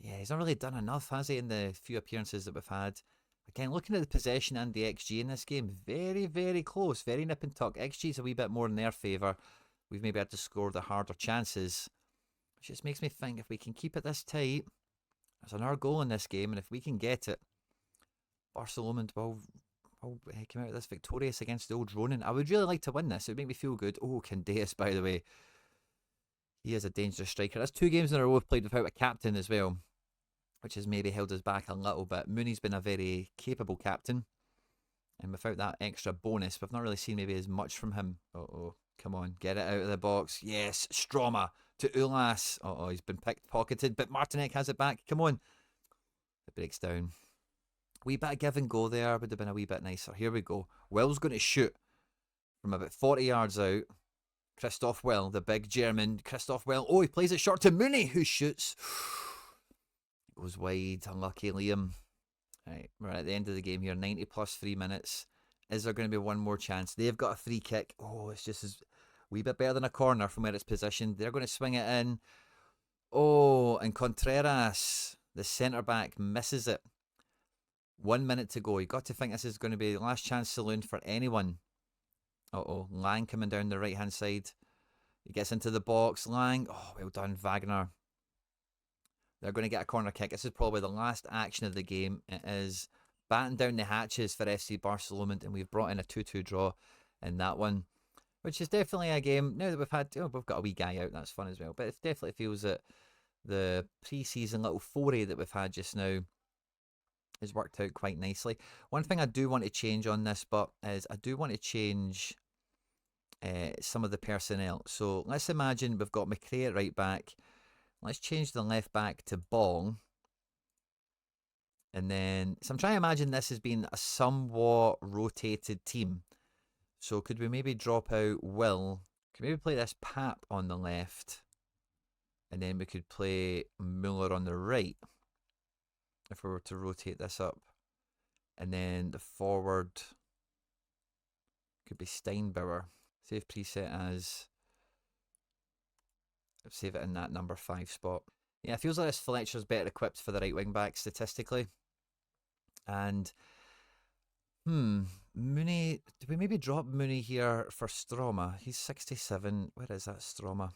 yeah, he's not really done enough, has he, in the few appearances that we've had. Again, looking at the possession and the XG in this game, very, very close. Very nip and tuck. XG's a wee bit more in their favour. We've maybe had to score the harder chances. Which just makes me think if we can keep it this tight, there's another goal in this game, and if we can get it, Barcelona will come out of this victorious against the old Ronin. I would really like to win this. It would make me feel good. Oh, Candeas, by the way. He is a dangerous striker. That's 2 games in a row we've played without a captain as well, which has maybe held us back a little bit. Mooney's been a very capable captain, and without that extra bonus, we've not really seen maybe as much from him. Uh-oh, come on, get it out of the box. Yes, Stroma to Ulas. Uh-oh, he's been pickpocketed, but Martinek has it back. Come on. It breaks down. Wee bit of give and go there would have been a wee bit nicer. Here we go. Will's going to shoot from about 40 yards out. Christoph Will, the big German. Christoph Will. Oh, he plays it short to Mooney, who shoots. Goes wide. Unlucky Liam. Right, we're at the end of the game here. 90 plus 3 minutes. Is there going to be one more chance? They've got a free kick. Oh, it's just a wee bit better than a corner from where it's positioned. They're going to swing it in. Oh, and Contreras, the centre-back, misses it. 1 minute to go. You've got to think this is going to be the last chance saloon for anyone. Uh-oh. Lang coming down the right-hand side. He gets into the box. Lang. Oh, well done, Wagner. They're going to get a corner kick. This is probably the last action of the game. It is batten down the hatches for FC Barcelona, and we've brought in a 2-2 draw in that one, which is definitely a game. Now that we've had, we've got a wee guy out, that's fun as well. But it definitely feels that the pre-season little foray that we've had just now has worked out quite nicely. One thing I do want to change on this, but is I do want to change some of the personnel. So let's imagine we've got McRae at right back. Let's change the left back to Bong. And then, so I'm trying to imagine this has been a somewhat rotated team. So could we maybe drop out Will? Could maybe play this Pap on the left. And then we could play Muller on the right, if we were to rotate this up. And then the forward could be Steinbauer. Save preset as, save it in that number 5 spot. Yeah, it feels like this Fletcher's better equipped for the right wing back statistically. And Mooney, do we maybe drop Mooney here for Stroma? He's 67. Where is that Stroma?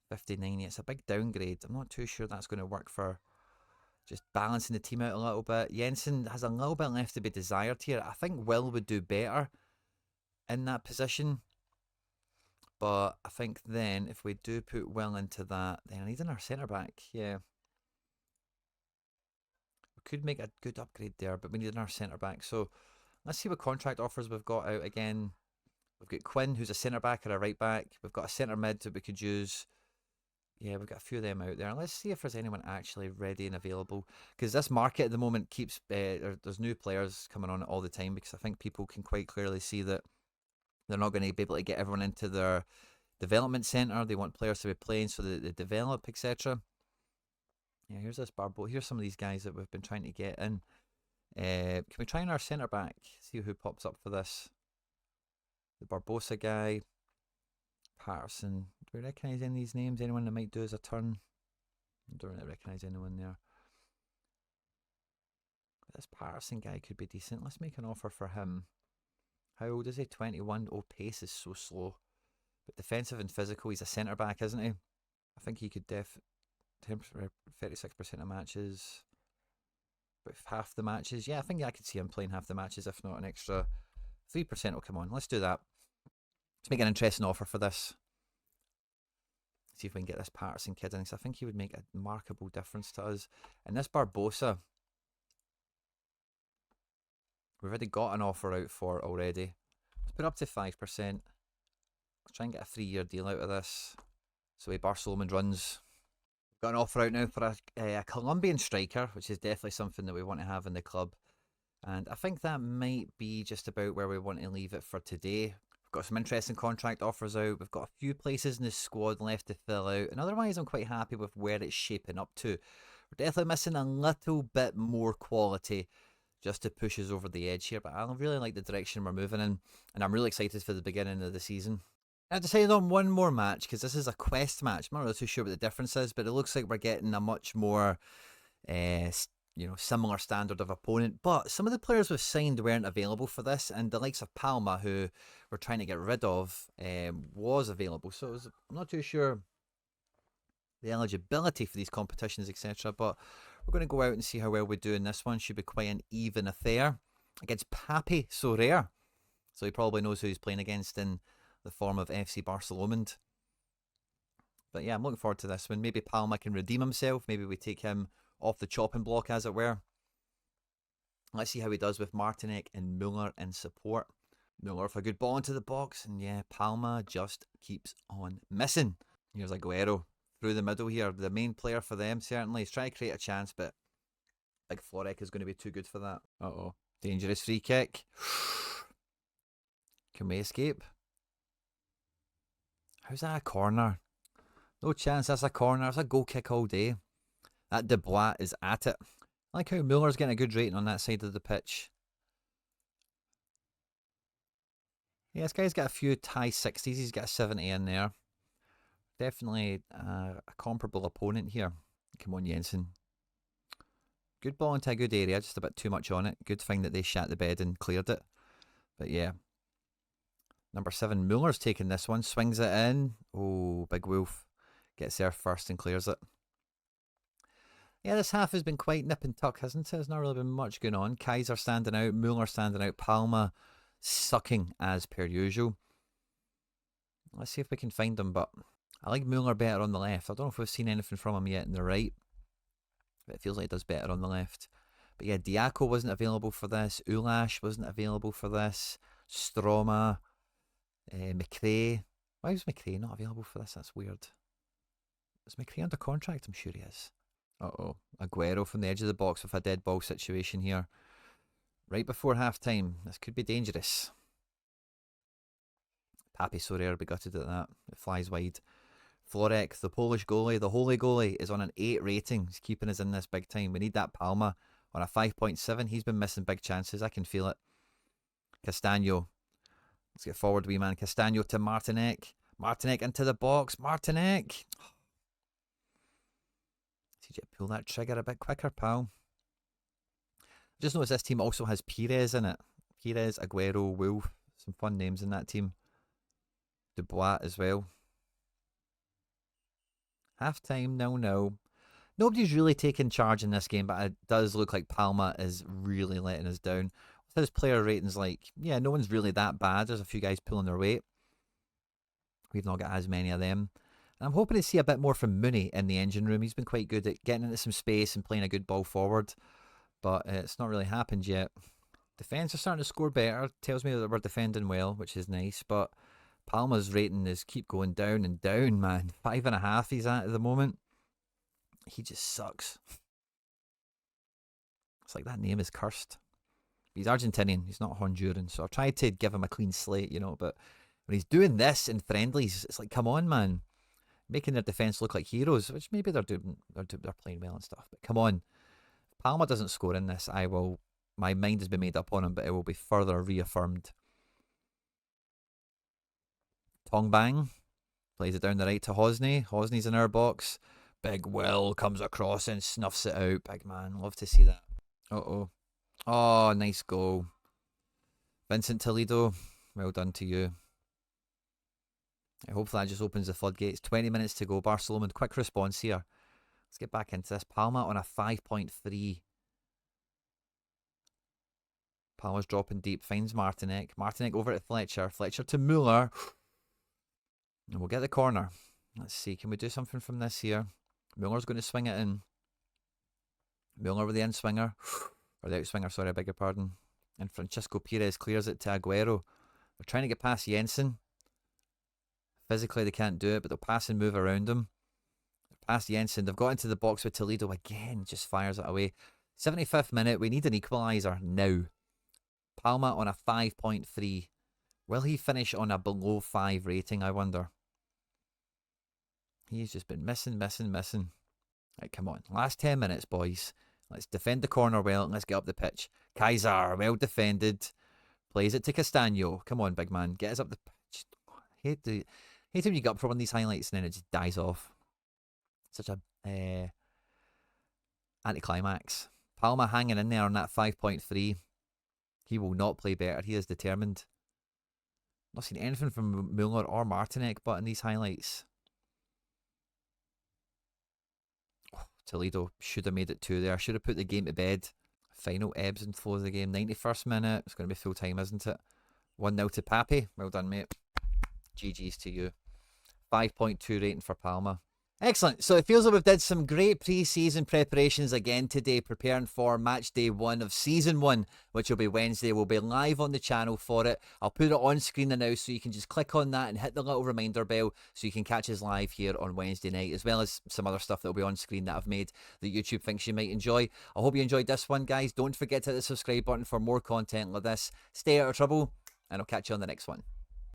59. It's a big downgrade. I'm not too sure that's going to work for just balancing the team out a little bit. Jensen has a little bit left to be desired here. I think Will would do better in that position. But I think then if we do put Will into that, then I need another centre-back. Yeah. We could make a good upgrade there, but we need another centre-back. So let's see what contract offers we've got out again. We've got Quinn, who's a centre-back or a right-back. We've got a centre-mid that we could use. Yeah, we've got a few of them out there. Let's see if there's anyone actually ready and available. Because this market at the moment keeps, there's new players coming on all the time, because I think people can quite clearly see that they're not going to be able to get everyone into their development centre. They want players to be playing so that they develop, etc. Yeah, here's this Barbo. Here's some of these guys that we've been trying to get in. Can we try in our centre back? See who pops up for this. The Barbosa guy. Patterson. Do we recognise any of these names? Anyone that might do as a turn? I don't really recognise anyone there. This Patterson guy could be decent. Let's make an offer for him. How old is he? 21. Oh, pace is so slow. But defensive and physical, he's a centre back, isn't he? I think he could 36% of matches. But half the matches. Yeah, I think I could see him playing half the matches, if not an extra 3% will come on. Let's do that. Let's make an interesting offer for this. See if we can get this Patterson kid in, because I think he would make a remarkable difference to us. And this Barbosa, we've already got an offer out for already. Let's put up to 5%. Let's try and get a 3-year deal out of this. So Barcelona runs. We've got an offer out now for a Colombian striker, which is definitely something that we want to have in the club. And I think that might be just about where we want to leave it for today. We've got some interesting contract offers out. We've got a few places in the squad left to fill out. And otherwise, I'm quite happy with where it's shaping up to. We're definitely missing a little bit more quality just to push us over the edge here. But I really like the direction we're moving in. And I'm really excited for the beginning of the season. I decided on one more match because this is a quest match. I'm not really too sure what the difference is, but it looks like we're getting a much more similar standard of opponent. But some of the players we've signed weren't available for this, and the likes of Palma, who we're trying to get rid of, was available. So I'm not too sure the eligibility for these competitions, etc. But we're going to go out and see how well we do in this one. Should be quite an even affair against Papi Soler. So he probably knows who he's playing against in the form of FC Barcelona. But yeah, I'm looking forward to this one. Maybe Palma can redeem himself. Maybe we take him off the chopping block, as it were. Let's see how he does with Martinek and Muller in support. Muller with a good ball into the box. And yeah, Palma just keeps on missing. Here's Aguero through the middle here. The main player for them, certainly. He's trying to create a chance, but Big Florek is going to be too good for that. Uh-oh. Dangerous free kick. Can we escape? How's that a corner? No chance that's a corner. It's a goal kick all day. That Dubois is at it. I like how Muller's getting a good rating on that side of the pitch. Yeah, this guy's got a few high 60s. He's got a 70 in there. Definitely a comparable opponent here. Come on, Jensen. Good ball into a good area. Just a bit too much on it. Good thing that they shat the bed and cleared it. But yeah. Number 7, Muller's taking this one. Swings it in. Oh, Big Wolf. Gets there first and clears it. Yeah, this half has been quite nip and tuck, hasn't it? There's not really been much going on. Kaiser standing out. Muller standing out. Palma sucking as per usual. Let's see if we can find him, but I like Muller better on the left. I don't know if we've seen anything from him yet on the right. But it feels like he does better on the left. But yeah, Diaco wasn't available for this. Ulash wasn't available for this. Stroma. McRae. Why was McRae not available for this? That's weird. Is McRae under contract? I'm sure he is. Uh-oh. Aguero from the edge of the box with a dead ball situation here. Right before half-time. This could be dangerous. Papi Soler will be gutted at that. It flies wide. Florek, the Polish goalie, the holy goalie, is on an 8 rating. He's keeping us in this big time. We need that Palma on a 5.7. He's been missing big chances. I can feel it. Castagno. Let's get forward, wee man. Castagno to Martinek. Martinek into the box. Martinek. TJ, pull that trigger a bit quicker, pal. I just noticed this team also has Pires in it. Pires, Aguero, Wolf. Some fun names in that team. Dubois as well. Half time, 0-0. Nobody's really taken charge in this game, but it does look like Palma is really letting us down. His player ratings, like, yeah, no one's really that bad. There's a few guys pulling their weight. We've not got as many of them. And I'm hoping to see a bit more from Mooney in the engine room. He's been quite good at getting into some space and playing a good ball forward. But it's not really happened yet. Defence are starting to score better. Tells me that we're defending well, which is nice. But Palma's rating is keep going down and down, man. 5.5 he's at the moment. He just sucks. It's like that name is cursed. He's Argentinian. He's not Honduran. So I've tried to give him a clean slate, but when he's doing this in friendlies, it's like, come on, man. Making their defence look like heroes, which maybe they're playing well and stuff. But come on. If Palma doesn't score in this, my mind has been made up on him, but it will be further reaffirmed. Tongbang plays it down the right to Hosney. Hosney's in our box. Big Will comes across and snuffs it out. Big man. Love to see that. Uh-oh. Oh, nice goal. Vincent Toledo, well done to you. I hope that just opens the floodgates. 20 minutes to go. Barcelona, quick response here. Let's get back into this. Palma on a 5.3. Palma's dropping deep. Finds Martinek. Martinek over to Fletcher. Fletcher to Muller. And we'll get the corner. Let's see, can we do something from this here? Muller's going to swing it in. Muller with the in-swinger. Or the out-swinger, sorry, I beg your pardon. And Francisco Perez clears it to Aguero. They're trying to get past Jensen. Physically, they can't do it, but they'll pass and move around him. Past Jensen. They've got into the box with Toledo again. Just fires it away. 75th minute. We need an equaliser now. Palma on a 5.3. Will he finish on a below 5 rating, I wonder? He's just been missing. Right, come on. Last 10 minutes, boys. Let's defend the corner well and let's get up the pitch. Kaiser, well defended. Plays it to Castano. Come on, big man. Get us up the pitch. Hate when you get up for one of these highlights and then it just dies off. Such a anticlimax. Palma hanging in there on that 5.3. He will not play better. He is determined. Not seen anything from Muller or Martinek but in these highlights. Oh, Toledo should have made it 2 there. Should have put the game to bed. Final ebbs and flows of the game. 91st minute. It's going to be full time, isn't it? 1-0 to Pape. Well done, mate. GG's to you. 5.2 rating for Palma. Excellent. So it feels like we've did some great pre-season preparations again today, preparing for match day 1 of season 1, which will be Wednesday. We'll be live on the channel for it. I'll put it on screen now, so you can just click on that and hit the little reminder bell so you can catch us live here on Wednesday night, as well as some other stuff that will be on screen that I've made that YouTube thinks you might enjoy. I hope you enjoyed this one, guys. Don't forget to hit the subscribe button for more content like this. Stay out of trouble, and I'll catch you on the next one.